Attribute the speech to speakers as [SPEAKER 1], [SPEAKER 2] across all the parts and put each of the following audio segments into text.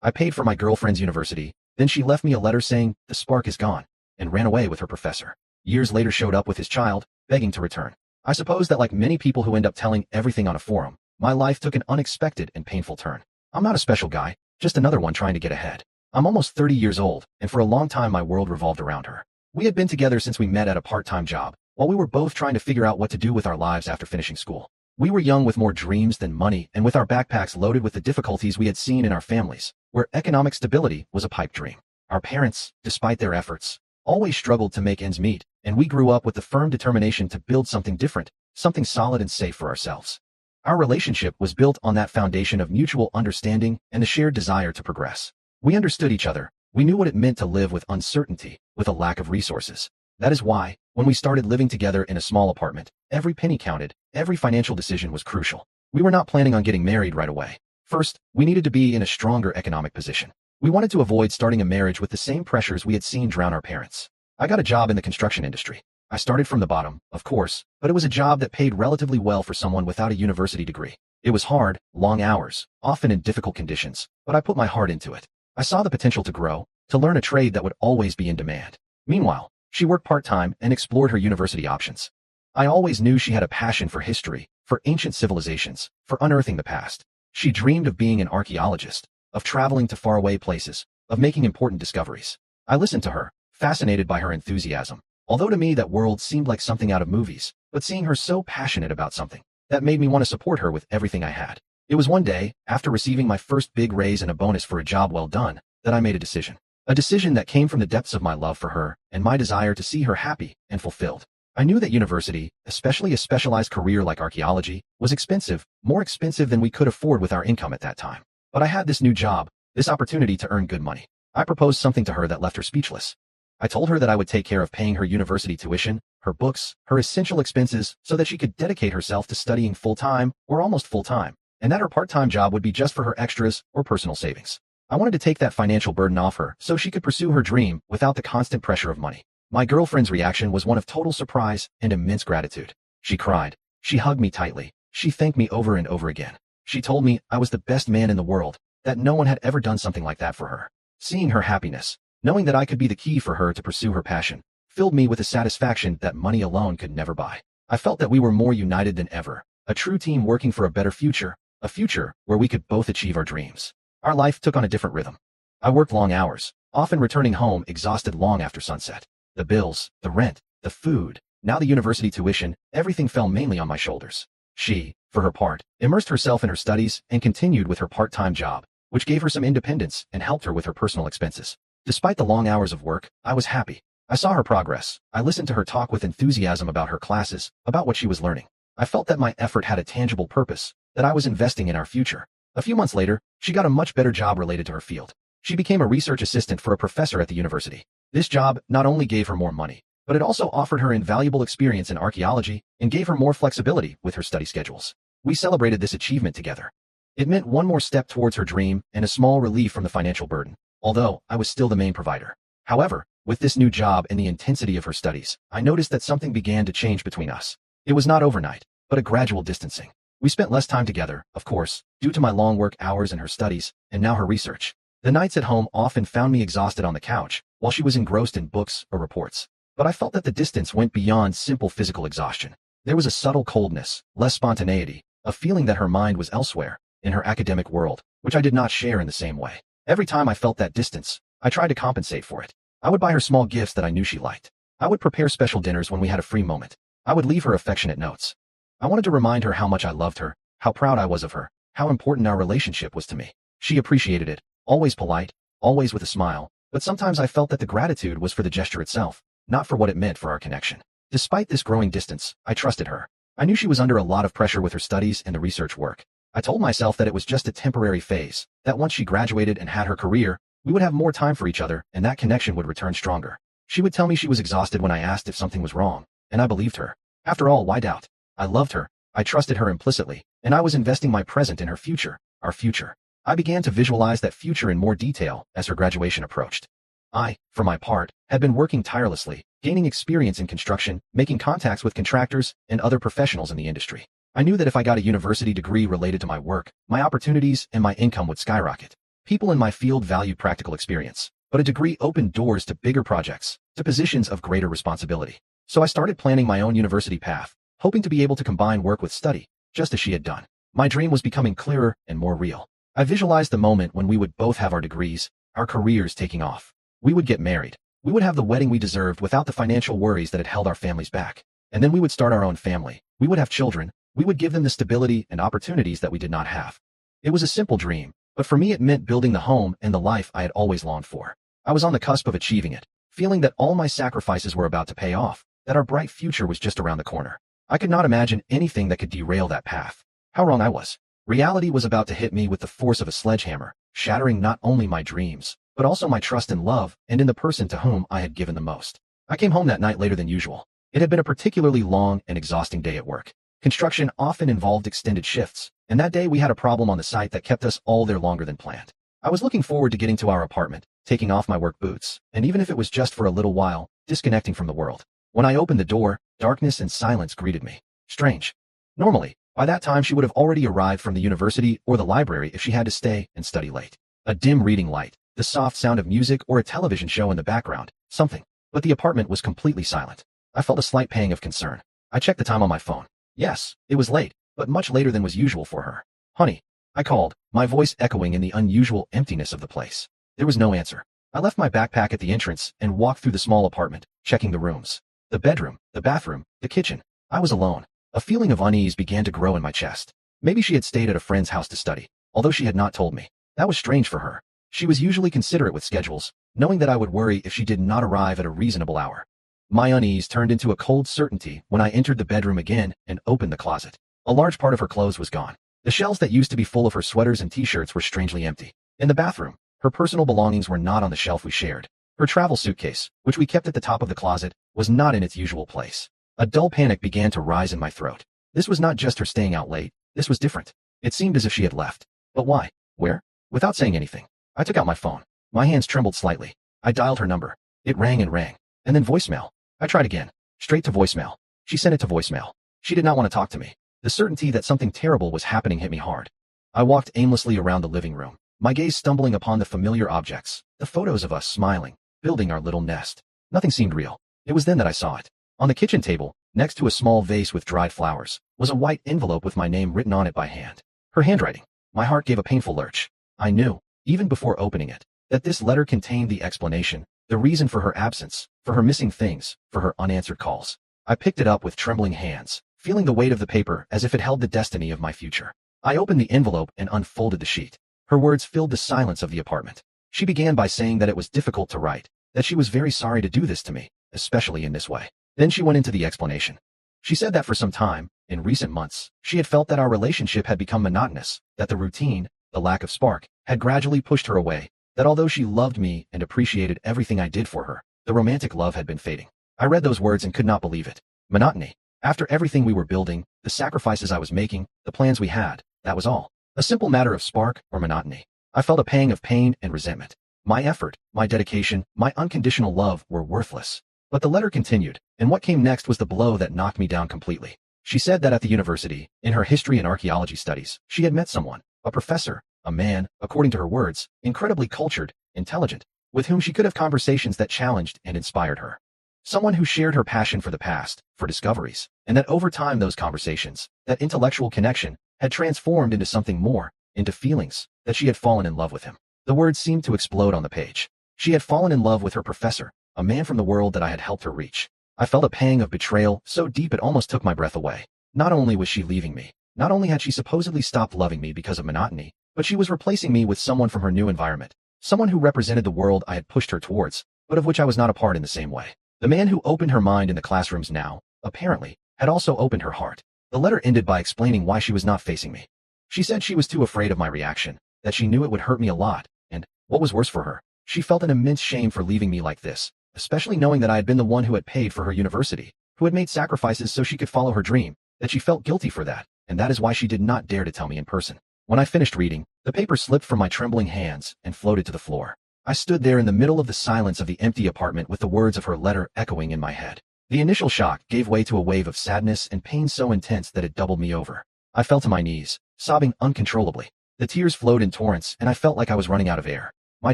[SPEAKER 1] I paid for my girlfriend's university, then she left me a letter saying, "The spark is gone," and ran away with her professor. Years later showed up with his child, begging to return. I suppose that like many people who end up telling everything on a forum, my life took an unexpected and painful turn. I'm not a special guy, just another one trying to get ahead. I'm almost 30 years old, and for a long time my world revolved around her. We had been together since we met at a part-time job, while we were both trying to figure out what to do with our lives after finishing school. We were young with more dreams than money and with our backpacks loaded with the difficulties we had seen in our families, where economic stability was a pipe dream. Our parents, despite their efforts, always struggled to make ends meet, and we grew up with the firm determination to build something different, something solid and safe for ourselves. Our relationship was built on that foundation of mutual understanding and the shared desire to progress. We understood each other. We knew what it meant to live with uncertainty, with a lack of resources. That is why, when we started living together in a small apartment, every penny counted, every financial decision was crucial. We were not planning on getting married right away. First, we needed to be in a stronger economic position. We wanted to avoid starting a marriage with the same pressures we had seen drown our parents. I got a job in the construction industry. I started from the bottom, of course, but it was a job that paid relatively well for someone without a university degree. It was hard, long hours, often in difficult conditions, but I put my heart into it. I saw the potential to grow, to learn a trade that would always be in demand. Meanwhile, she worked part-time and explored her university options. I always knew she had a passion for history, for ancient civilizations, for unearthing the past. She dreamed of being an archaeologist, of traveling to faraway places, of making important discoveries. I listened to her, fascinated by her enthusiasm. Although to me that world seemed like something out of movies, but seeing her so passionate about something, that made me want to support her with everything I had. It was one day, after receiving my first big raise and a bonus for a job well done, that I made a decision. A decision that came from the depths of my love for her and my desire to see her happy and fulfilled. I knew that university, especially a specialized career like archaeology, was expensive, more expensive than we could afford with our income at that time. But I had this new job, this opportunity to earn good money. I proposed something to her that left her speechless. I told her that I would take care of paying her university tuition, her books, her essential expenses, so that she could dedicate herself to studying full-time or almost full-time, and that her part-time job would be just for her extras or personal savings. I wanted to take that financial burden off her so she could pursue her dream without the constant pressure of money. My girlfriend's reaction was one of total surprise and immense gratitude. She cried. She hugged me tightly. She thanked me over and over again. She told me I was the best man in the world, that no one had ever done something like that for her. Seeing her happiness, knowing that I could be the key for her to pursue her passion, filled me with a satisfaction that money alone could never buy. I felt that we were more united than ever, a true team working for a better future, a future where we could both achieve our dreams. Our life took on a different rhythm. I worked long hours, often returning home exhausted long after sunset. The bills, the rent, the food, now the university tuition, everything fell mainly on my shoulders. She, for her part, immersed herself in her studies and continued with her part-time job, which gave her some independence and helped her with her personal expenses. Despite the long hours of work, I was happy. I saw her progress. I listened to her talk with enthusiasm about her classes, about what she was learning. I felt that my effort had a tangible purpose, that I was investing in our future. A few months later, she got a much better job related to her field. She became a research assistant for a professor at the university. This job not only gave her more money, but it also offered her invaluable experience in archaeology and gave her more flexibility with her study schedules. We celebrated this achievement together. It meant one more step towards her dream and a small relief from the financial burden, although I was still the main provider. However, with this new job and the intensity of her studies, I noticed that something began to change between us. It was not overnight, but a gradual distancing. We spent less time together, of course, due to my long work hours and her studies, and now her research. The nights at home often found me exhausted on the couch, while she was engrossed in books or reports. But I felt that the distance went beyond simple physical exhaustion. There was a subtle coldness, less spontaneity, a feeling that her mind was elsewhere, in her academic world, which I did not share in the same way. Every time I felt that distance, I tried to compensate for it. I would buy her small gifts that I knew she liked. I would prepare special dinners when we had a free moment. I would leave her affectionate notes. I wanted to remind her how much I loved her, how proud I was of her, how important our relationship was to me. She appreciated it, always polite, always with a smile, but sometimes I felt that the gratitude was for the gesture itself, not for what it meant for our connection. Despite this growing distance, I trusted her. I knew she was under a lot of pressure with her studies and the research work. I told myself that it was just a temporary phase, that once she graduated and had her career, we would have more time for each other and that connection would return stronger. She would tell me she was exhausted when I asked if something was wrong, and I believed her. After all, why doubt? I loved her, I trusted her implicitly, and I was investing my present in her future, our future. I began to visualize that future in more detail as her graduation approached. I, for my part, had been working tirelessly, gaining experience in construction, making contacts with contractors and other professionals in the industry. I knew that if I got a university degree related to my work, my opportunities and my income would skyrocket. People in my field value practical experience, but a degree opened doors to bigger projects, to positions of greater responsibility. So I started planning my own university path, hoping to be able to combine work with study, just as she had done. My dream was becoming clearer and more real. I visualized the moment when we would both have our degrees, our careers taking off. We would get married. We would have the wedding we deserved without the financial worries that had held our families back. And then we would start our own family. We would have children. We would give them the stability and opportunities that we did not have. It was a simple dream, but for me it meant building the home and the life I had always longed for. I was on the cusp of achieving it, feeling that all my sacrifices were about to pay off, that our bright future was just around the corner. I could not imagine anything that could derail that path. How wrong I was. Reality was about to hit me with the force of a sledgehammer, shattering not only my dreams, but also my trust in love and in the person to whom I had given the most. I came home that night later than usual. It had been a particularly long and exhausting day at work. Construction often involved extended shifts, and that day we had a problem on the site that kept us all there longer than planned. I was looking forward to getting to our apartment, taking off my work boots, and even if it was just for a little while, disconnecting from the world. When I opened the door, darkness and silence greeted me. Strange. Normally, by that time she would have already arrived from the university or the library if she had to stay and study late. A dim reading light, the soft sound of music or a television show in the background, something. But the apartment was completely silent. I felt a slight pang of concern. I checked the time on my phone. Yes, it was late, but much later than was usual for her. Honey, I called, my voice echoing in the unusual emptiness of the place. There was no answer. I left my backpack at the entrance and walked through the small apartment, checking the rooms. The bedroom, the bathroom, the kitchen. I was alone. A feeling of unease began to grow in my chest. Maybe she had stayed at a friend's house to study, although she had not told me. That was strange for her. She was usually considerate with schedules, knowing that I would worry if she did not arrive at a reasonable hour. My unease turned into a cold certainty when I entered the bedroom again and opened the closet. A large part of her clothes was gone. The shelves that used to be full of her sweaters and t-shirts were strangely empty. In the bathroom, her personal belongings were not on the shelf we shared. Her travel suitcase, which we kept at the top of the closet, was not in its usual place. A dull panic began to rise in my throat. This was not just her staying out late. This was different. It seemed as if she had left. But why? Where? Without saying anything, I took out my phone. My hands trembled slightly. I dialed her number. It rang and rang. And then voicemail. I tried again. Straight to voicemail. She sent it to voicemail. She did not want to talk to me. The certainty that something terrible was happening hit me hard. I walked aimlessly around the living room, my gaze stumbling upon the familiar objects, the photos of us smiling, building our little nest. Nothing seemed real. It was then that I saw it. On the kitchen table, next to a small vase with dried flowers, was a white envelope with my name written on it by hand. Her handwriting. My heart gave a painful lurch. I knew, even before opening it, that this letter contained the explanation, the reason for her absence, for her missing things, for her unanswered calls. I picked it up with trembling hands, feeling the weight of the paper as if it held the destiny of my future. I opened the envelope and unfolded the sheet. Her words filled the silence of the apartment. She began by saying that it was difficult to write, that she was very sorry to do this to me, especially in this way. Then she went into the explanation. She said that for some time, in recent months, she had felt that our relationship had become monotonous, that the routine, the lack of spark, had gradually pushed her away, that although she loved me and appreciated everything I did for her, the romantic love had been fading. I read those words and could not believe it. Monotony. After everything we were building, the sacrifices I was making, the plans we had, that was all. A simple matter of spark or monotony. I felt a pang of pain and resentment. My effort, my dedication, my unconditional love were worthless. But the letter continued, and what came next was the blow that knocked me down completely. She said that at the university, in her history and archaeology studies, she had met someone, a professor, a man, according to her words, incredibly cultured, intelligent, with whom she could have conversations that challenged and inspired her. Someone who shared her passion for the past, for discoveries, and that over time those conversations, that intellectual connection, had transformed into something more, into feelings, that she had fallen in love with him. The words seemed to explode on the page. She had fallen in love with her professor, a man from the world that I had helped her reach. I felt a pang of betrayal so deep it almost took my breath away. Not only was she leaving me, not only had she supposedly stopped loving me because of monotony, but she was replacing me with someone from her new environment, someone who represented the world I had pushed her towards, but of which I was not a part in the same way. The man who opened her mind in the classrooms now, apparently, had also opened her heart. The letter ended by explaining why she was not facing me. She said she was too afraid of my reaction, that she knew it would hurt me a lot, and, what was worse for her, she felt an immense shame for leaving me like this, especially knowing that I had been the one who had paid for her university, who had made sacrifices so she could follow her dream, that she felt guilty for that, and that is why she did not dare to tell me in person. When I finished reading, the paper slipped from my trembling hands and floated to the floor. I stood there in the middle of the silence of the empty apartment with the words of her letter echoing in my head. The initial shock gave way to a wave of sadness and pain so intense that it doubled me over. I fell to my knees, sobbing uncontrollably. The tears flowed in torrents, and I felt like I was running out of air. My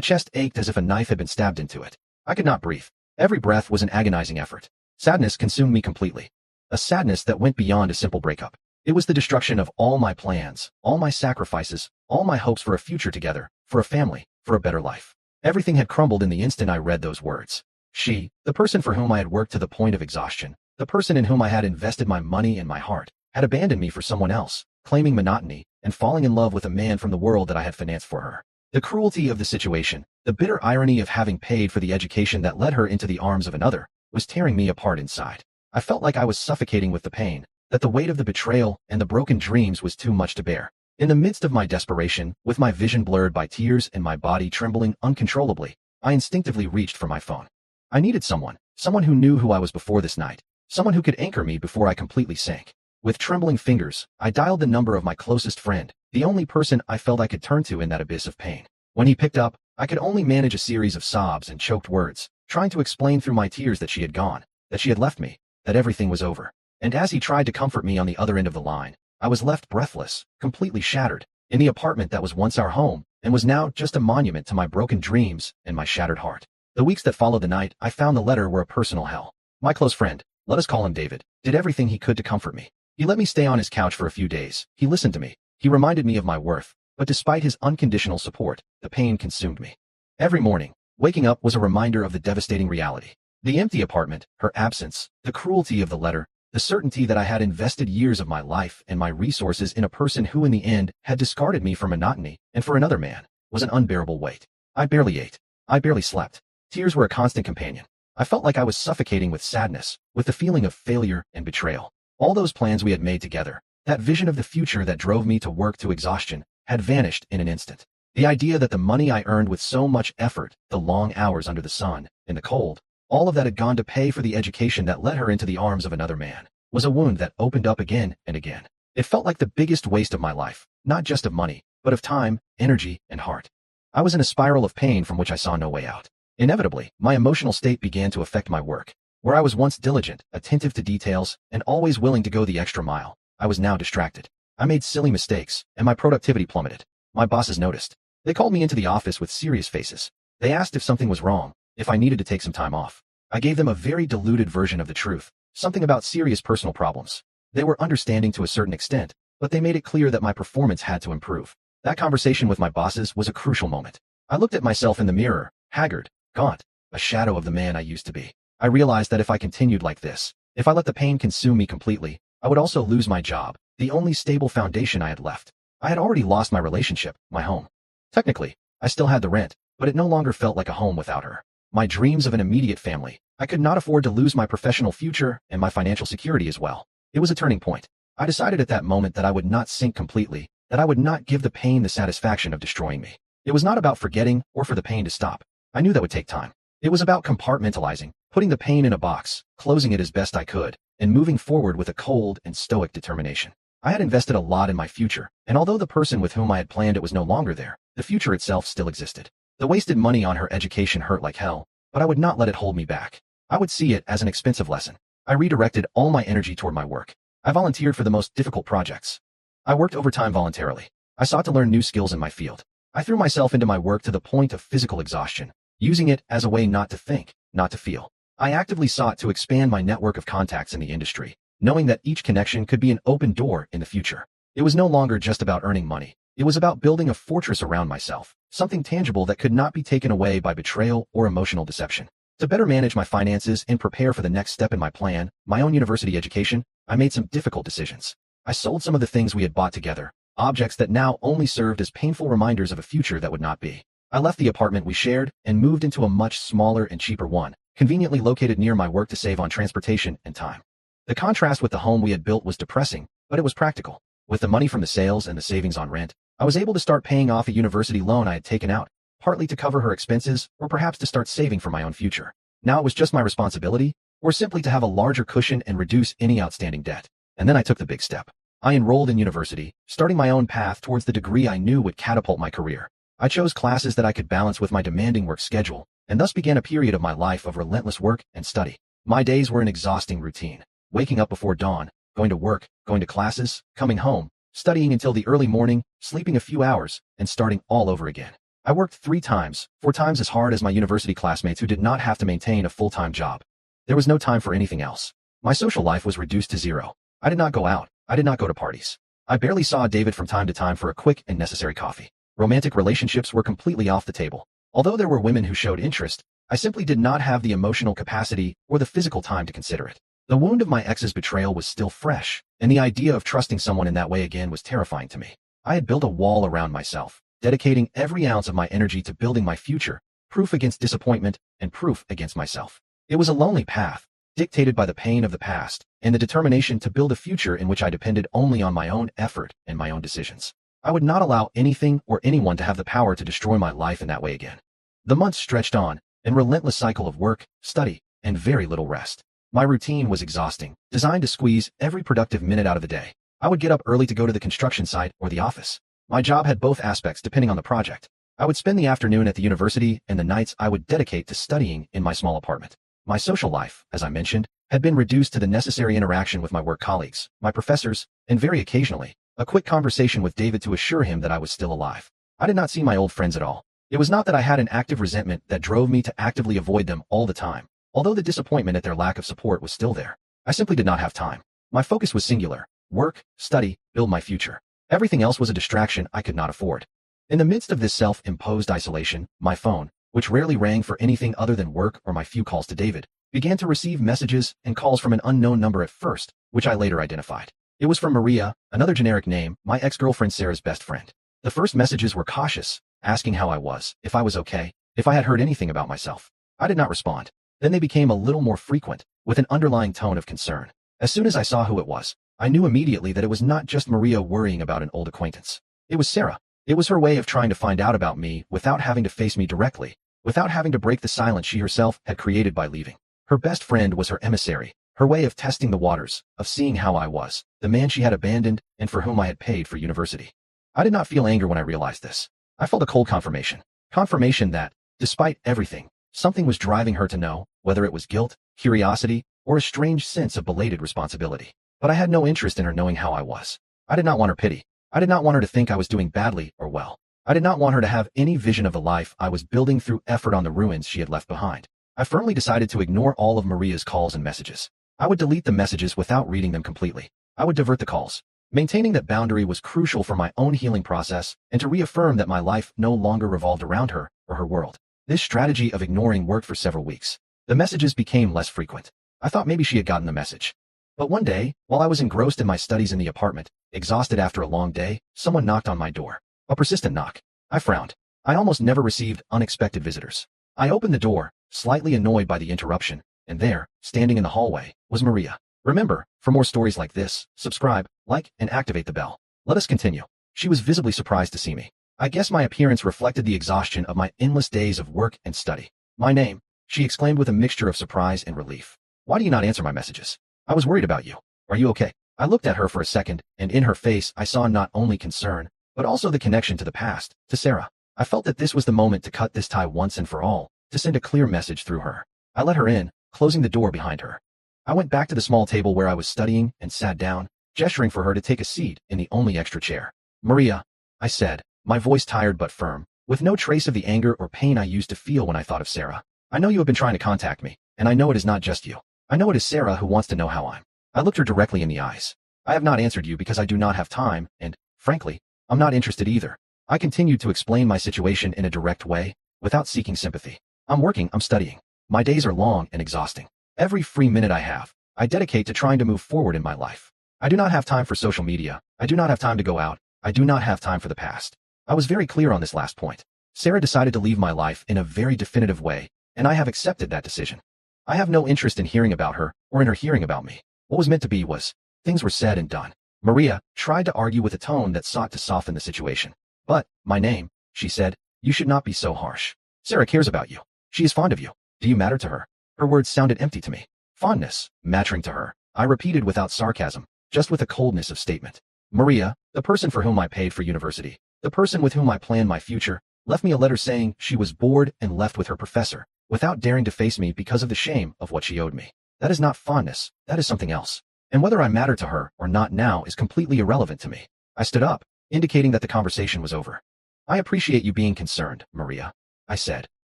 [SPEAKER 1] chest ached as if a knife had been stabbed into it. I could not breathe. Every breath was an agonizing effort. Sadness consumed me completely. A sadness that went beyond a simple breakup. It was the destruction of all my plans, all my sacrifices, all my hopes for a future together, for a family, for a better life. Everything had crumbled in the instant I read those words. She, the person for whom I had worked to the point of exhaustion, the person in whom I had invested my money and my heart, had abandoned me for someone else, claiming monotony, and falling in love with a man from the world that I had financed for her. The cruelty of the situation, the bitter irony of having paid for the education that led her into the arms of another, was tearing me apart inside. I felt like I was suffocating with the pain, that the weight of the betrayal and the broken dreams was too much to bear. In the midst of my desperation, with my vision blurred by tears and my body trembling uncontrollably, I instinctively reached for my phone. I needed someone who knew who I was before this night, someone who could anchor me before I completely sank. With trembling fingers, I dialed the number of my closest friend, the only person I felt I could turn to in that abyss of pain. When he picked up, I could only manage a series of sobs and choked words, trying to explain through my tears that she had gone, that she had left me, that everything was over. And as he tried to comfort me on the other end of the line, I was left breathless, completely shattered, in the apartment that was once our home, and was now just a monument to my broken dreams and my shattered heart. The weeks that followed the night I found the letter were a personal hell. My close friend, let us call him David, did everything he could to comfort me. He let me stay on his couch for a few days. He listened to me. He reminded me of my worth. But despite his unconditional support, the pain consumed me. Every morning, waking up was a reminder of the devastating reality. The empty apartment, her absence, the cruelty of the letter, the certainty that I had invested years of my life and my resources in a person who in the end had discarded me for monotony and for another man, was an unbearable weight. I barely ate. I barely slept. Tears were a constant companion. I felt like I was suffocating with sadness, with the feeling of failure and betrayal. All those plans we had made together, that vision of the future that drove me to work to exhaustion, had vanished in an instant. The idea that the money I earned with so much effort, the long hours under the sun, in the cold, all of that had gone to pay for the education that led her into the arms of another man, was a wound that opened up again and again. It felt like the biggest waste of my life, not just of money, but of time, energy, and heart. I was in a spiral of pain from which I saw no way out. Inevitably, my emotional state began to affect my work. Where I was once diligent, attentive to details, and always willing to go the extra mile, I was now distracted. I made silly mistakes, and my productivity plummeted. My bosses noticed. They called me into the office with serious faces. They asked if something was wrong, if I needed to take some time off. I gave them a very diluted version of the truth, something about serious personal problems. They were understanding to a certain extent, but they made it clear that my performance had to improve. That conversation with my bosses was a crucial moment. I looked at myself in the mirror, haggard, gaunt, a shadow of the man I used to be. I realized that if I continued like this, if I let the pain consume me completely, I would also lose my job, the only stable foundation I had left. I had already lost my relationship, my home. Technically, I still had the rent, but it no longer felt like a home without her. My dreams of an immediate family. I could not afford to lose my professional future and my financial security as well. It was a turning point. I decided at that moment that I would not sink completely, that I would not give the pain the satisfaction of destroying me. It was not about forgetting or for the pain to stop. I knew that would take time. It was about compartmentalizing, putting the pain in a box, closing it as best I could, and moving forward with a cold and stoic determination. I had invested a lot in my future, and although the person with whom I had planned it was no longer there, the future itself still existed. The wasted money on her education hurt like hell, but I would not let it hold me back. I would see it as an expensive lesson. I redirected all my energy toward my work. I volunteered for the most difficult projects. I worked overtime voluntarily. I sought to learn new skills in my field. I threw myself into my work to the point of physical exhaustion, using it as a way not to think, not to feel. I actively sought to expand my network of contacts in the industry, knowing that each connection could be an open door in the future. It was no longer just about earning money. It was about building a fortress around myself, something tangible that could not be taken away by betrayal or emotional deception. To better manage my finances and prepare for the next step in my plan, my own university education, I made some difficult decisions. I sold some of the things we had bought together, objects that now only served as painful reminders of a future that would not be. I left the apartment we shared and moved into a much smaller and cheaper one, conveniently located near my work to save on transportation and time. The contrast with the home we had built was depressing, but it was practical. With the money from the sales and the savings on rent, I was able to start paying off a university loan I had taken out, partly to cover her expenses or perhaps to start saving for my own future. Now it was just my responsibility, or simply to have a larger cushion and reduce any outstanding debt. And then I took the big step. I enrolled in university, starting my own path towards the degree I knew would catapult my career. I chose classes that I could balance with my demanding work schedule, and thus began a period of my life of relentless work and study. My days were an exhausting routine. Waking up before dawn, going to work, going to classes, coming home, studying until the early morning, sleeping a few hours, and starting all over again. I worked 3 times, 4 times as hard as my university classmates who did not have to maintain a full-time job. There was no time for anything else. My social life was reduced to zero. I did not go out. I did not go to parties. I barely saw David from time to time for a quick and necessary coffee. Romantic relationships were completely off the table. Although there were women who showed interest, I simply did not have the emotional capacity or the physical time to consider it. The wound of my ex's betrayal was still fresh, and the idea of trusting someone in that way again was terrifying to me. I had built a wall around myself, dedicating every ounce of my energy to building my future, proof against disappointment and proof against myself. It was a lonely path, dictated by the pain of the past and the determination to build a future in which I depended only on my own effort and my own decisions. I would not allow anything or anyone to have the power to destroy my life in that way again. The months stretched on, in a relentless cycle of work, study, and very little rest. My routine was exhausting, designed to squeeze every productive minute out of the day. I would get up early to go to the construction site or the office. My job had both aspects depending on the project. I would spend the afternoon at the university and the nights I would dedicate to studying in my small apartment. My social life, as I mentioned, had been reduced to the necessary interaction with my work colleagues, my professors, and very occasionally, a quick conversation with David to assure him that I was still alive. I did not see my old friends at all. It was not that I had an active resentment that drove me to actively avoid them all the time, although the disappointment at their lack of support was still there. I simply did not have time. My focus was singular: work, study, build my future. Everything else was a distraction I could not afford. In the midst of this self-imposed isolation, my phone, which rarely rang for anything other than work or my few calls to David, began to receive messages and calls from an unknown number at first, which I later identified. It was from Maria, another generic name, my ex-girlfriend Sarah's best friend. The first messages were cautious, asking how I was, if I was okay, if I had heard anything about myself. I did not respond. Then they became a little more frequent, with an underlying tone of concern. As soon as I saw who it was, I knew immediately that it was not just Maria worrying about an old acquaintance. It was Sarah. It was her way of trying to find out about me without having to face me directly, without having to break the silence she herself had created by leaving. Her best friend was her emissary, her way of testing the waters, of seeing how I was, the man she had abandoned and for whom I had paid for university. I did not feel anger when I realized this. I felt a cold confirmation. Confirmation that, despite everything, something was driving her to know, whether it was guilt, curiosity, or a strange sense of belated responsibility. But I had no interest in her knowing how I was. I did not want her pity. I did not want her to think I was doing badly or well. I did not want her to have any vision of the life I was building through effort on the ruins she had left behind. I firmly decided to ignore all of Maria's calls and messages. I would delete the messages without reading them completely. I would divert the calls. Maintaining that boundary was crucial for my own healing process and to reaffirm that my life no longer revolved around her or her world. This strategy of ignoring worked for several weeks. The messages became less frequent. I thought maybe she had gotten the message. But one day, while I was engrossed in my studies in the apartment, exhausted after a long day, someone knocked on my door. A persistent knock. I frowned. I almost never received unexpected visitors. I opened the door, slightly annoyed by the interruption, and there, standing in the hallway, was Maria. Remember, for more stories like this, subscribe, like, and activate the bell. Let us continue. She was visibly surprised to see me. I guess my appearance reflected the exhaustion of my endless days of work and study. My name, she exclaimed with a mixture of surprise and relief. Why do you not answer my messages? I was worried about you. Are you okay? I looked at her for a second, and in her face I saw not only concern, but also the connection to the past, to Sarah. I felt that this was the moment to cut this tie once and for all, to send a clear message through her. I let her in, closing the door behind her. I went back to the small table where I was studying and sat down, gesturing for her to take a seat in the only extra chair. Maria, I said, my voice tired but firm, with no trace of the anger or pain I used to feel when I thought of Sarah. I know you have been trying to contact me, and I know it is not just you. I know it is Sarah who wants to know how I'm. I looked her directly in the eyes. I have not answered you because I do not have time, and, frankly, I'm not interested either. I continued to explain my situation in a direct way, without seeking sympathy. I'm working, I'm studying. My days are long and exhausting. Every free minute I have, I dedicate to trying to move forward in my life. I do not have time for social media. I do not have time to go out. I do not have time for the past. I was very clear on this last point. Sarah decided to leave my life in a very definitive way, and I have accepted that decision. I have no interest in hearing about her, or in her hearing about me. What was meant to be was, things were said and done. Maria tried to argue with a tone that sought to soften the situation. But, my name, she said, you should not be so harsh. Sarah cares about you. She is fond of you. Do you matter to her? Her words sounded empty to me. Fondness, mattering to her, I repeated without sarcasm, just with a coldness of statement. Maria, the person for whom I paid for university, the person with whom I planned my future, left me a letter saying she was bored and left with her professor, without daring to face me because of the shame of what she owed me. That is not fondness, that is something else. And whether I matter to her or not now is completely irrelevant to me. I stood up, indicating that the conversation was over. I appreciate you being concerned, Maria, I said,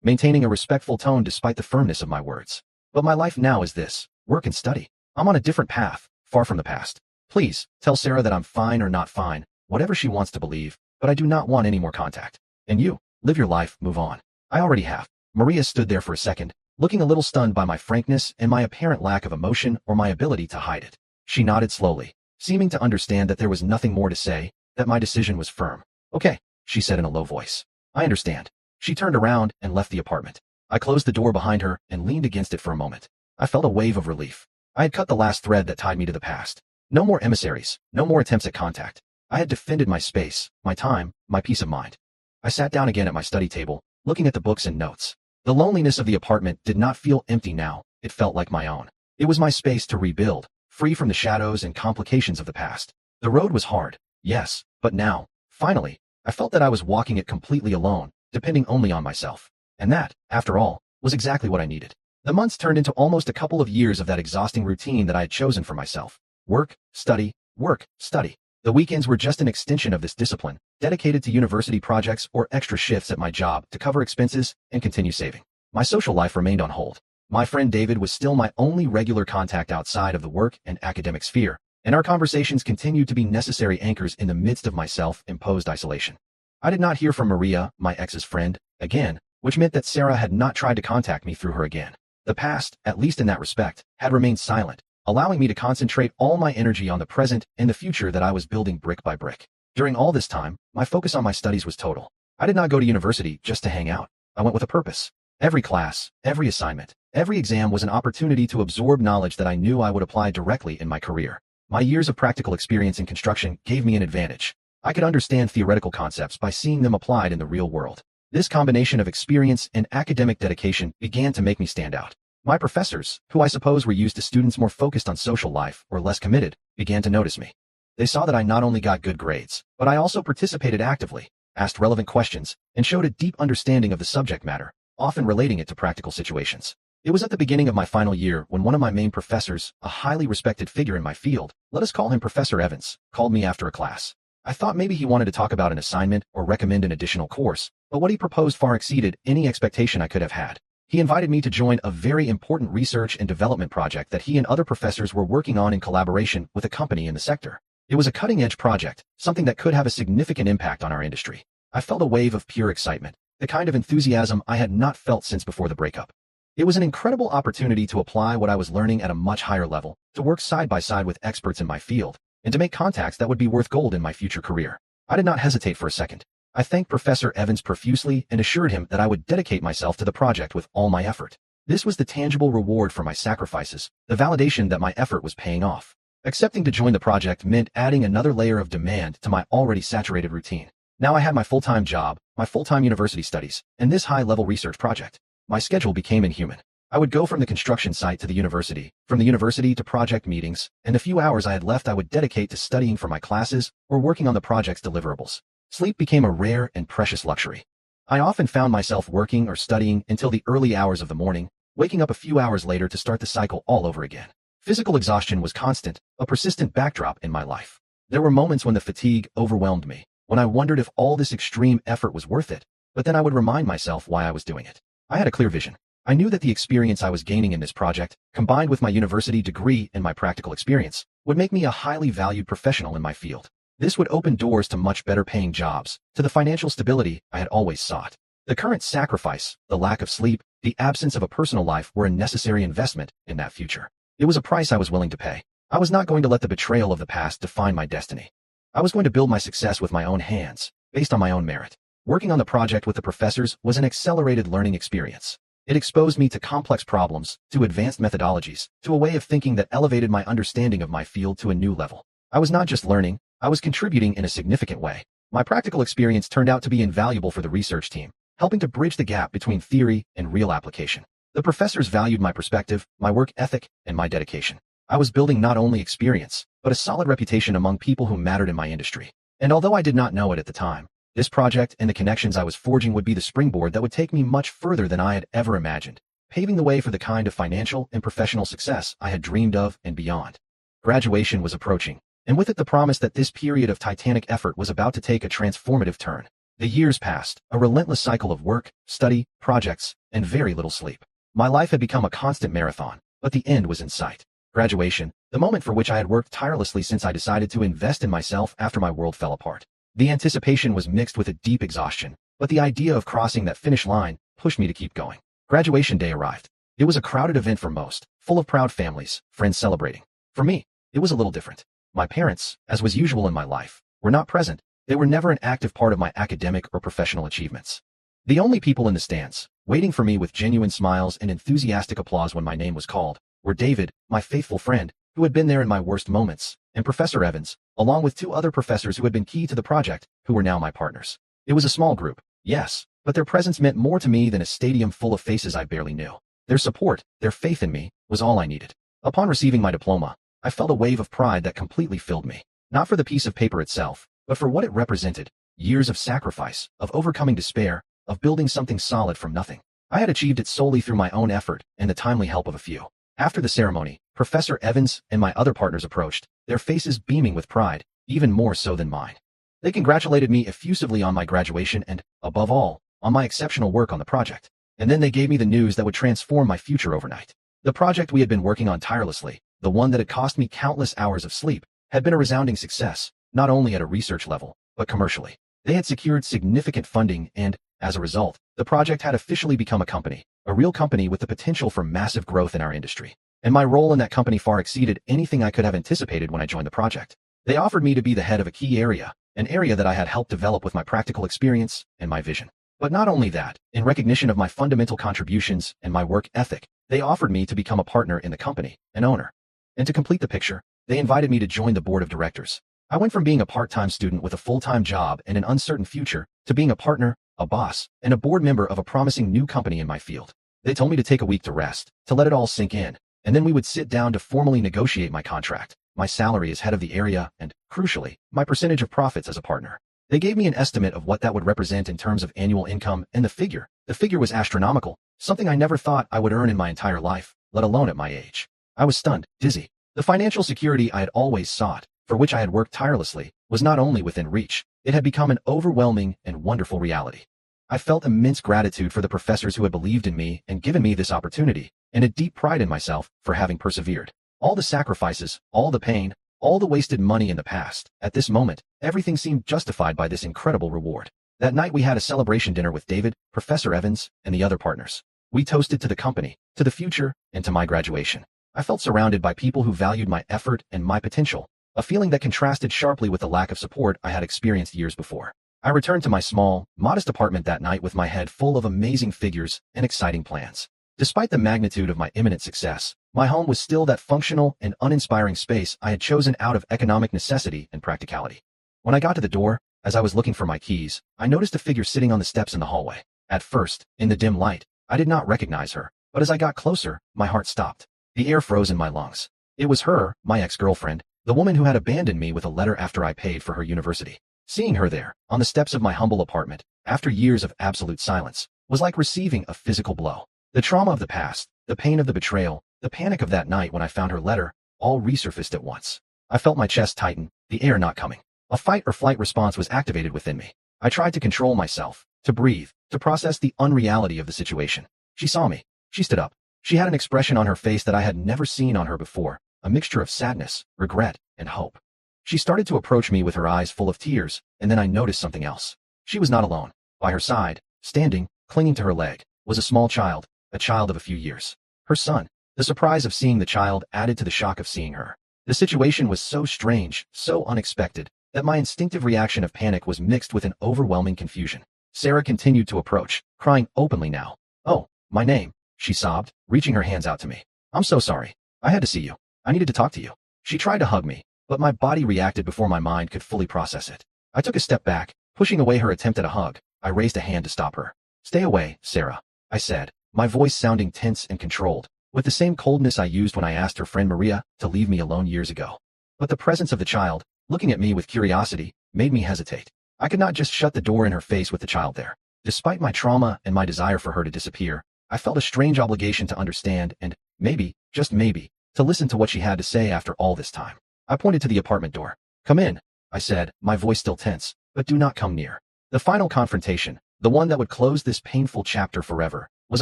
[SPEAKER 1] maintaining a respectful tone despite the firmness of my words. But my life now is this: work and study. I'm on a different path, far from the past. Please, tell Sarah that I'm fine or not fine, whatever she wants to believe, but I do not want any more contact. And you, live your life, move on. I already have. Maria stood there for a second, looking a little stunned by my frankness and my apparent lack of emotion or my ability to hide it. She nodded slowly, seeming to understand that there was nothing more to say, that my decision was firm. Okay, she said in a low voice. I understand. She turned around and left the apartment. I closed the door behind her and leaned against it for a moment. I felt a wave of relief. I had cut the last thread that tied me to the past. No more emissaries, no more attempts at contact. I had defended my space, my time, my peace of mind. I sat down again at my study table, looking at the books and notes. The loneliness of the apartment did not feel empty now, it felt like my own. It was my space to rebuild, free from the shadows and complications of the past. The road was hard, yes, but now, finally, I felt that I was walking it completely alone, depending only on myself. And that, after all, was exactly what I needed. The months turned into almost a couple of years of that exhausting routine that I had chosen for myself. Work, study, work, study. The weekends were just an extension of this discipline, dedicated to university projects or extra shifts at my job to cover expenses and continue saving. My social life remained on hold. My friend David was still my only regular contact outside of the work and academic sphere, and our conversations continued to be necessary anchors in the midst of my self-imposed isolation. I did not hear from Maria, my ex's friend, again, which meant that Sarah had not tried to contact me through her again. The past, at least in that respect, had remained silent, allowing me to concentrate all my energy on the present and the future that I was building brick by brick. During all this time, my focus on my studies was total. I did not go to university just to hang out. I went with a purpose. Every class, every assignment, every exam was an opportunity to absorb knowledge that I knew I would apply directly in my career. My years of practical experience in construction gave me an advantage. I could understand theoretical concepts by seeing them applied in the real world. This combination of experience and academic dedication began to make me stand out. My professors, who I suppose were used to students more focused on social life or less committed, began to notice me. They saw that I not only got good grades, but I also participated actively, asked relevant questions, and showed a deep understanding of the subject matter, often relating it to practical situations. It was at the beginning of my final year when one of my main professors, a highly respected figure in my field, let us call him Professor Evans, called me after a class. I thought maybe he wanted to talk about an assignment or recommend an additional course, but what he proposed far exceeded any expectation I could have had. He invited me to join a very important research and development project that he and other professors were working on in collaboration with a company in the sector. It was a cutting-edge project, something that could have a significant impact on our industry. I felt a wave of pure excitement, the kind of enthusiasm I had not felt since before the breakup. It was an incredible opportunity to apply what I was learning at a much higher level, to work side by side with experts in my field, and to make contacts that would be worth gold in my future career. I did not hesitate for a second. I thanked Professor Evans profusely and assured him that I would dedicate myself to the project with all my effort. This was the tangible reward for my sacrifices, the validation that my effort was paying off. Accepting to join the project meant adding another layer of demand to my already saturated routine. Now I had my full-time job, my full-time university studies, and this high-level research project. My schedule became inhuman. I would go from the construction site to the university, from the university to project meetings, and the few hours I had left I would dedicate to studying for my classes or working on the project's deliverables. Sleep became a rare and precious luxury. I often found myself working or studying until the early hours of the morning, waking up a few hours later to start the cycle all over again. Physical exhaustion was constant, a persistent backdrop in my life. There were moments when the fatigue overwhelmed me, when I wondered if all this extreme effort was worth it, but then I would remind myself why I was doing it. I had a clear vision. I knew that the experience I was gaining in this project, combined with my university degree and my practical experience, would make me a highly valued professional in my field. This would open doors to much better paying jobs, to the financial stability I had always sought. The current sacrifice, the lack of sleep, the absence of a personal life were a necessary investment in that future. It was a price I was willing to pay. I was not going to let the betrayal of the past define my destiny. I was going to build my success with my own hands, based on my own merit. Working on the project with the professors was an accelerated learning experience. It exposed me to complex problems, to advanced methodologies, to a way of thinking that elevated my understanding of my field to a new level. I was not just learning, I was contributing in a significant way. My practical experience turned out to be invaluable for the research team, helping to bridge the gap between theory and real application. The professors valued my perspective, my work ethic, and my dedication. I was building not only experience, but a solid reputation among people who mattered in my industry. And although I did not know it at the time, this project and the connections I was forging would be the springboard that would take me much further than I had ever imagined, paving the way for the kind of financial and professional success I had dreamed of and beyond. Graduation was approaching, and with it the promise that this period of titanic effort was about to take a transformative turn. The years passed, a relentless cycle of work, study, projects, and very little sleep. My life had become a constant marathon, but the end was in sight. Graduation, the moment for which I had worked tirelessly since I decided to invest in myself after my world fell apart. The anticipation was mixed with a deep exhaustion, but the idea of crossing that finish line pushed me to keep going. Graduation day arrived. It was a crowded event for most, full of proud families, friends celebrating. For me, it was a little different. My parents, as was usual in my life, were not present. They were never an active part of my academic or professional achievements. The only people in the stands, waiting for me with genuine smiles and enthusiastic applause when my name was called, were David, my faithful friend, who had been there in my worst moments, and Professor Evans, along with 2 other professors who had been key to the project, who were now my partners. It was a small group, yes, but their presence meant more to me than a stadium full of faces I barely knew. Their support, their faith in me, was all I needed. Upon receiving my diploma, I felt a wave of pride that completely filled me, not for the piece of paper itself, but for what it represented: years of sacrifice, of overcoming despair, of building something solid from nothing. I had achieved it solely through my own effort and the timely help of a few. After the ceremony, Professor Evans and my other partners approached, their faces beaming with pride, even more so than mine. They congratulated me effusively on my graduation and, above all, on my exceptional work on the project. And then they gave me the news that would transform my future overnight. The project we had been working on tirelessly, the one that had cost me countless hours of sleep, had been a resounding success, not only at a research level, but commercially. They had secured significant funding and, as a result, the project had officially become a company, a real company with the potential for massive growth in our industry. And my role in that company far exceeded anything I could have anticipated when I joined the project. They offered me to be the head of a key area, an area that I had helped develop with my practical experience and my vision. But not only that, in recognition of my fundamental contributions and my work ethic, they offered me to become a partner in the company, an owner. And to complete the picture, they invited me to join the board of directors. I went from being a part-time student with a full-time job and an uncertain future to being a partner, a boss, and a board member of a promising new company in my field. They told me to take a week to rest, to let it all sink in, and then we would sit down to formally negotiate my contract, my salary as head of the area, and, crucially, my percentage of profits as a partner. They gave me an estimate of what that would represent in terms of annual income, and the figure was astronomical, something I never thought I would earn in my entire life, let alone at my age. I was stunned, dizzy. The financial security I had always sought, for which I had worked tirelessly, was not only within reach, it had become an overwhelming and wonderful reality. I felt immense gratitude for the professors who had believed in me and given me this opportunity, and a deep pride in myself for having persevered. All the sacrifices, all the pain, all the wasted money in the past, at this moment, everything seemed justified by this incredible reward. That night we had a celebration dinner with David, Professor Evans, and the other partners. We toasted to the company, to the future, and to my graduation. I felt surrounded by people who valued my effort and my potential, a feeling that contrasted sharply with the lack of support I had experienced years before. I returned to my small, modest apartment that night with my head full of amazing figures and exciting plans. Despite the magnitude of my imminent success, my home was still that functional and uninspiring space I had chosen out of economic necessity and practicality. When I got to the door, as I was looking for my keys, I noticed a figure sitting on the steps in the hallway. At first, in the dim light, I did not recognize her, but as I got closer, my heart stopped. The air froze in my lungs. It was her, my ex-girlfriend, the woman who had abandoned me with a letter after I paid for her university. Seeing her there, on the steps of my humble apartment, after years of absolute silence, was like receiving a physical blow. The trauma of the past, the pain of the betrayal, the panic of that night when I found her letter, all resurfaced at once. I felt my chest tighten, the air not coming. A fight or flight response was activated within me. I tried to control myself, to breathe, to process the unreality of the situation. She saw me. She stood up. She had an expression on her face that I had never seen on her before, a mixture of sadness, regret, and hope. She started to approach me with her eyes full of tears, and then I noticed something else. She was not alone. By her side, standing, clinging to her leg, was a small child, a child of a few years. Her son. The surprise of seeing the child added to the shock of seeing her. The situation was so strange, so unexpected, that my instinctive reaction of panic was mixed with an overwhelming confusion. Sarah continued to approach, crying openly now. "Oh, my name," she sobbed, reaching her hands out to me. "I'm so sorry. I had to see you. I needed to talk to you." She tried to hug me, but my body reacted before my mind could fully process it. I took a step back, pushing away her attempt at a hug. I raised a hand to stop her. "Stay away, Sarah," I said, my voice sounding tense and controlled, with the same coldness I used when I asked her friend Maria to leave me alone years ago. But the presence of the child, looking at me with curiosity, made me hesitate. I could not just shut the door in her face with the child there. Despite my trauma and my desire for her to disappear, I felt a strange obligation to understand and, maybe, just maybe, to listen to what she had to say after all this time. I pointed to the apartment door. "Come in," I said, my voice still tense, "but do not come near." The final confrontation, the one that would close this painful chapter forever, was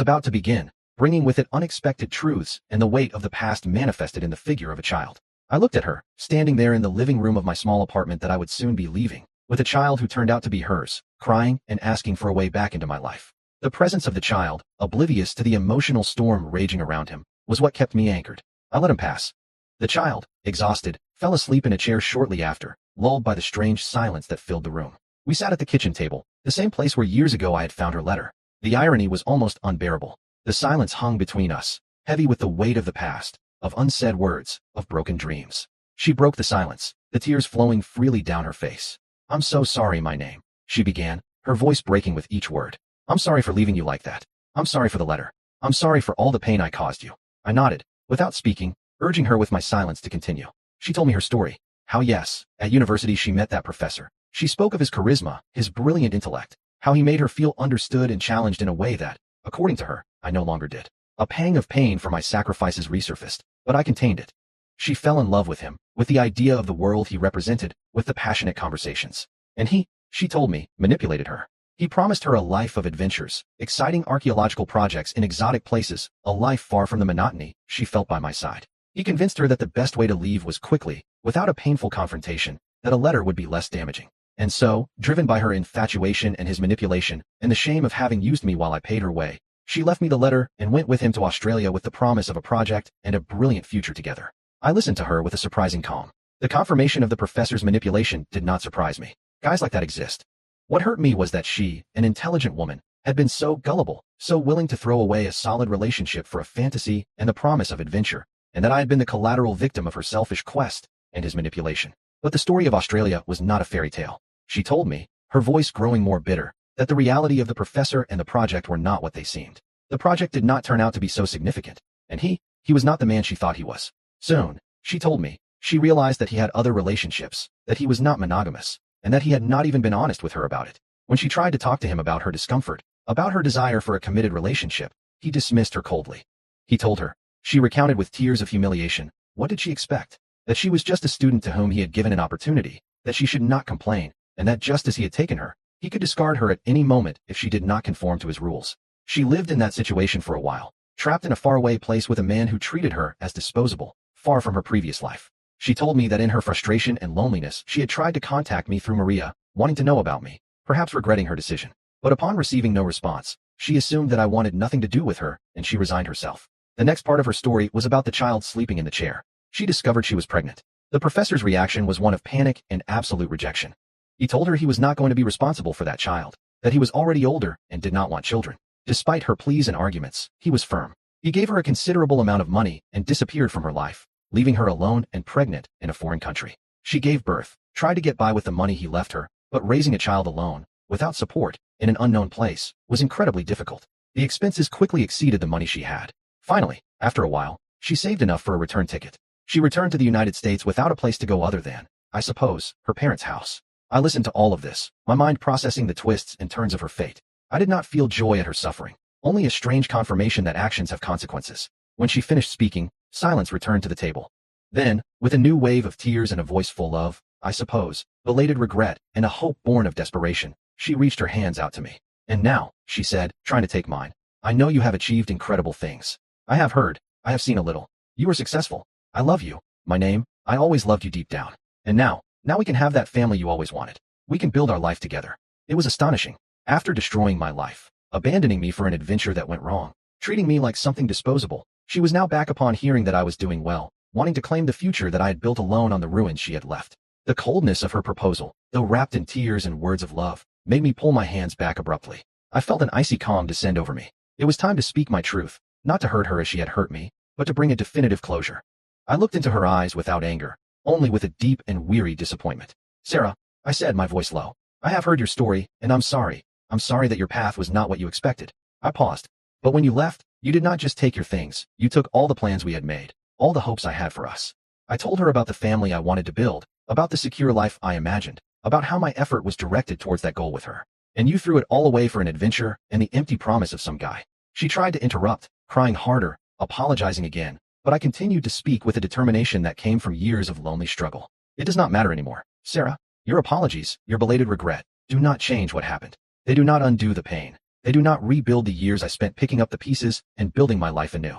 [SPEAKER 1] about to begin, bringing with it unexpected truths and the weight of the past manifested in the figure of a child. I looked at her, standing there in the living room of my small apartment that I would soon be leaving, with a child who turned out to be hers, crying and asking for a way back into my life. The presence of the child, oblivious to the emotional storm raging around him, was what kept me anchored. I let him pass. The child, exhausted, fell asleep in a chair shortly after, lulled by the strange silence that filled the room. We sat at the kitchen table, the same place where years ago I had found her letter. The irony was almost unbearable. The silence hung between us, heavy with the weight of the past, of unsaid words, of broken dreams. She broke the silence, the tears flowing freely down her face. "I'm so sorry, my name," she began, her voice breaking with each word. "I'm sorry for leaving you like that. I'm sorry for the letter. I'm sorry for all the pain I caused you." I nodded, without speaking, urging her with my silence to continue. She told me her story. How yes, at university she met that professor. She spoke of his charisma, his brilliant intellect, how he made her feel understood and challenged in a way that, according to her, I no longer did. A pang of pain for my sacrifices resurfaced, but I contained it. She fell in love with him, with the idea of the world he represented, with the passionate conversations. And he, she told me, manipulated her. He promised her a life of adventures, exciting archaeological projects in exotic places, a life far from the monotony she felt by my side. He convinced her that the best way to leave was quickly, without a painful confrontation, that a letter would be less damaging. And so, driven by her infatuation and his manipulation, and the shame of having used me while I paid her way, she left me the letter and went with him to Australia with the promise of a project and a brilliant future together. I listened to her with a surprising calm. The confirmation of the professor's manipulation did not surprise me. Guys like that exist. What hurt me was that she, an intelligent woman, had been so gullible, so willing to throw away a solid relationship for a fantasy and the promise of adventure, and that I had been the collateral victim of her selfish quest and his manipulation. But the story of Australia was not a fairy tale. She told me, her voice growing more bitter, that the reality of the professor and the project were not what they seemed. The project did not turn out to be so significant, and he was not the man she thought he was. Soon, she told me, she realized that he had other relationships, that he was not monogamous, and that he had not even been honest with her about it. When she tried to talk to him about her discomfort, about her desire for a committed relationship, he dismissed her coldly. He told her, she recounted with tears of humiliation, what did she expect? That she was just a student to whom he had given an opportunity, that she should not complain, and that just as he had taken her, he could discard her at any moment if she did not conform to his rules. She lived in that situation for a while, trapped in a faraway place with a man who treated her as disposable, far from her previous life. She told me that in her frustration and loneliness, she had tried to contact me through Maria, wanting to know about me, perhaps regretting her decision. But upon receiving no response, she assumed that I wanted nothing to do with her, and she resigned herself. The next part of her story was about the child sleeping in the chair. She discovered she was pregnant. The professor's reaction was one of panic and absolute rejection. He told her he was not going to be responsible for that child, that he was already older and did not want children. Despite her pleas and arguments, he was firm. He gave her a considerable amount of money and disappeared from her life, leaving her alone and pregnant in a foreign country. She gave birth, tried to get by with the money he left her, but raising a child alone, without support, in an unknown place, was incredibly difficult. The expenses quickly exceeded the money she had. Finally, after a while, she saved enough for a return ticket. She returned to the United States without a place to go other than, I suppose, her parents' house. I listened to all of this, my mind processing the twists and turns of her fate. I did not feel joy at her suffering, only a strange confirmation that actions have consequences. When she finished speaking, silence returned to the table. Then, with a new wave of tears and a voice full of, I suppose, belated regret and a hope born of desperation, she reached her hands out to me. "And now," she said, trying to take mine, "I know you have achieved incredible things. I have heard, I have seen a little. You were successful. I love you, my name, I always loved you deep down. And now we can have that family you always wanted. We can build our life together." It was astonishing. After destroying my life, abandoning me for an adventure that went wrong, treating me like something disposable, she was now back upon hearing that I was doing well, wanting to claim the future that I had built alone on the ruins she had left. The coldness of her proposal, though wrapped in tears and words of love, made me pull my hands back abruptly. I felt an icy calm descend over me. It was time to speak my truth, not to hurt her as she had hurt me, but to bring a definitive closure. I looked into her eyes without anger, only with a deep and weary disappointment. "Sarah," I said, my voice low, "I have heard your story, and I'm sorry. I'm sorry that your path was not what you expected." I paused. "But when you left, you did not just take your things, you took all the plans we had made, all the hopes I had for us." I told her about the family I wanted to build, about the secure life I imagined, about how my effort was directed towards that goal with her. "And you threw it all away for an adventure and the empty promise of some guy." She tried to interrupt, crying harder, apologizing again, but I continued to speak with a determination that came from years of lonely struggle. It does not matter anymore, Sarah. Your apologies, your belated regret, do not change what happened. They do not undo the pain. They do not rebuild the years I spent picking up the pieces and building my life anew.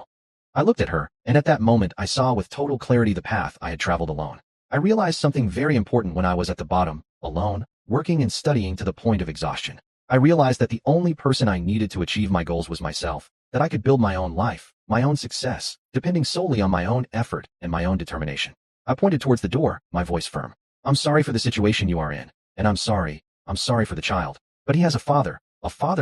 [SPEAKER 1] I looked at her, and at that moment I saw with total clarity the path I had traveled alone. I realized something very important when I was at the bottom, alone, working and studying to the point of exhaustion. I realized that the only person I needed to achieve my goals was myself, that I could build my own life, my own success, depending solely on my own effort and my own determination. I pointed towards the door, my voice firm. I'm sorry for the situation you are in, and I'm sorry for the child. But he has a father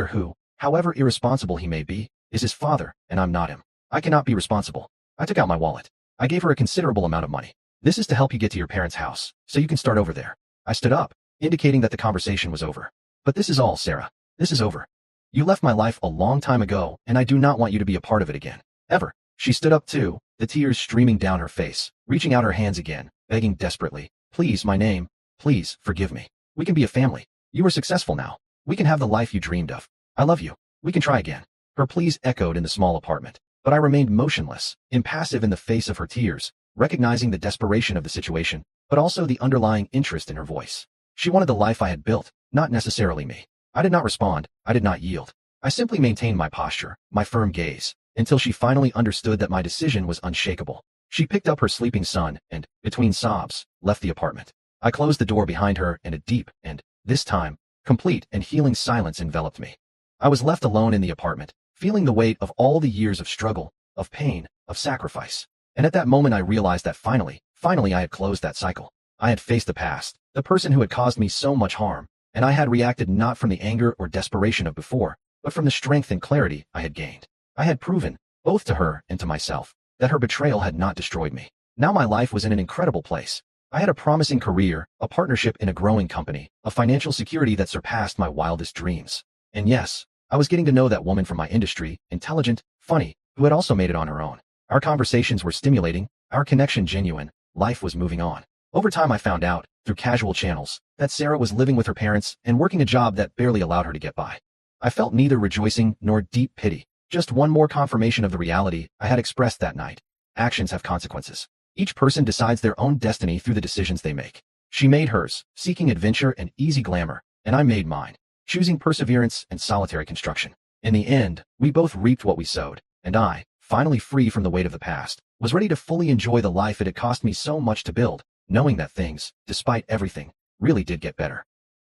[SPEAKER 1] who, however irresponsible he may be, is his father, and I'm not him. I cannot be responsible. I took out my wallet. I gave her a considerable amount of money. This is to help you get to your parents' house, so you can start over there. I stood up, indicating that the conversation was over. But this is all, Sarah. This is over. You left my life a long time ago, and I do not want you to be a part of it again. Ever. She stood up too, the tears streaming down her face, reaching out her hands again, begging desperately, please, my name, please, forgive me. We can be a family. You are successful now. We can have the life you dreamed of. I love you. We can try again. Her pleas echoed in the small apartment, but I remained motionless, impassive in the face of her tears, recognizing the desperation of the situation, but also the underlying interest in her voice. She wanted the life I had built, not necessarily me. I did not respond. I did not yield. I simply maintained my posture, my firm gaze, until she finally understood that my decision was unshakable. She picked up her sleeping son and, between sobs, left the apartment. I closed the door behind her, and a deep and, this time, complete and healing silence enveloped me. I was left alone in the apartment, feeling the weight of all the years of struggle, of pain, of sacrifice. And at that moment I realized that finally I had closed that cycle. I had faced the past, the person who had caused me so much harm, and I had reacted not from the anger or desperation of before, but from the strength and clarity I had gained. I had proven, both to her and to myself, that her betrayal had not destroyed me. Now my life was in an incredible place. I had a promising career, a partnership in a growing company, a financial security that surpassed my wildest dreams. And yes, I was getting to know that woman from my industry, intelligent, funny, who had also made it on her own. Our conversations were stimulating, our connection genuine, life was moving on. Over time I found out, through casual channels, that Sarah was living with her parents and working a job that barely allowed her to get by. I felt neither rejoicing nor deep pity, just one more confirmation of the reality I had expressed that night. Actions have consequences. Each person decides their own destiny through the decisions they make. She made hers, seeking adventure and easy glamour, and I made mine, choosing perseverance and solitary construction. In the end, we both reaped what we sowed, and I, finally free from the weight of the past, was ready to fully enjoy the life it had cost me so much to build, knowing that things, despite everything, really did get better.